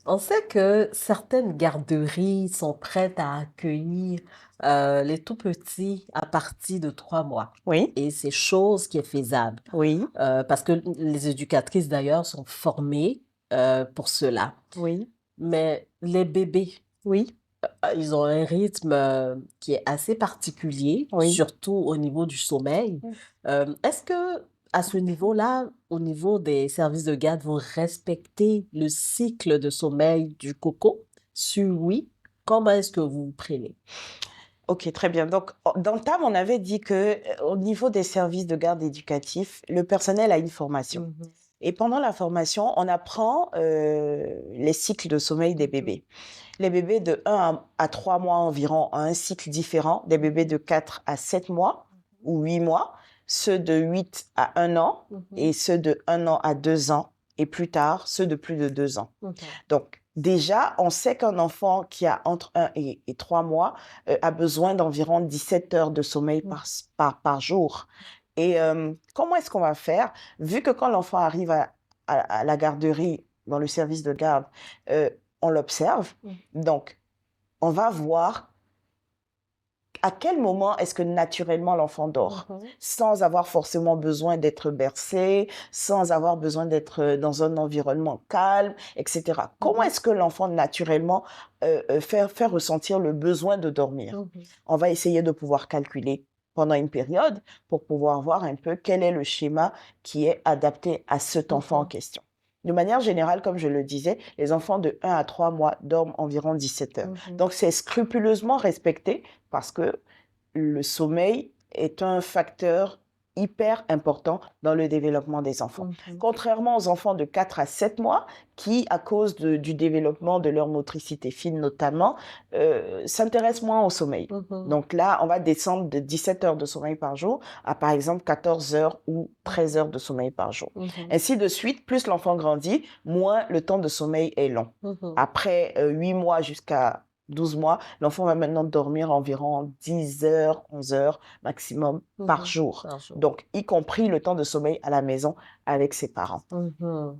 On sait que certaines garderies sont prêtes à accueillir les tout petits à partir de 3 mois. Oui, Et c'est chose qui est faisable. oui, Parce que les éducatrices d'ailleurs sont formées pour cela. oui, Mais les bébés, oui, ils ont un rythme qui est assez particulier, oui. surtout au niveau du sommeil. Mm. Est-ce que à ce niveau-là, au niveau des services de garde, vous respectez le cycle de sommeil du coco? Si oui, comment est-ce que vous vous prenez? Ok, très bien. Donc, dans le TAM, on avait dit que au niveau des services de garde éducatifs, le personnel a une formation. Mhm, Et pendant la formation, on apprend les cycles de sommeil des mhm, bébés. Les bébés de 1 à 3 mois environ ont un cycle différent des bébés de 4 à 7 mois ou 8 mois, ceux de 8 à 1 an mhm, et ceux de 1 an à 2 ans, et plus tard, ceux de plus de 2 ans. mhm, Donc, déjà, on sait qu'un enfant qui a entre 1 et 3 mois a besoin d'environ 17 heures de sommeil mhm, par jour. Et comment est-ce qu'on va faire? Vu que quand l'enfant arrive à la garderie, dans le service de garde, euh, on l'observe. mhm, Donc, on va voir à quel moment est-ce que naturellement l'enfant dort, mhm, sans avoir forcément besoin d'être bercé, sans avoir besoin d'être dans un environnement calme, etc. Comment mhm, est-ce que l'enfant naturellement fait ressentir le besoin de dormir? mhm, On va essayer de pouvoir calculer pendant une période pour pouvoir voir un peu quel est le schéma qui est adapté à cet enfant en mhm, question. De manière générale, comme je le disais, les enfants de 1 à 3 mois dorment environ 17 heures. mhm, Donc, c'est scrupuleusement respecté parce que le sommeil est un facteur hyper important dans le développement des enfants. mhm, Contrairement aux enfants de 4 à 7 mois, qui, à cause du développement de leur motricité fine notamment, s'intéressent moins au sommeil. mhm, Donc là, on va descendre de 17 heures de sommeil par jour à, par exemple, 14 heures ou 13 heures de sommeil par jour. mhm, Ainsi de suite, plus l'enfant grandit, moins le temps de sommeil est long. mhm, Après 8 mois jusqu'à 12 mois, l'enfant va maintenant dormir environ 10 heures, 11 heures maximum par mhm. jour. Par jour. Donc, y compris le temps de sommeil à la maison avec ses parents. Mhm.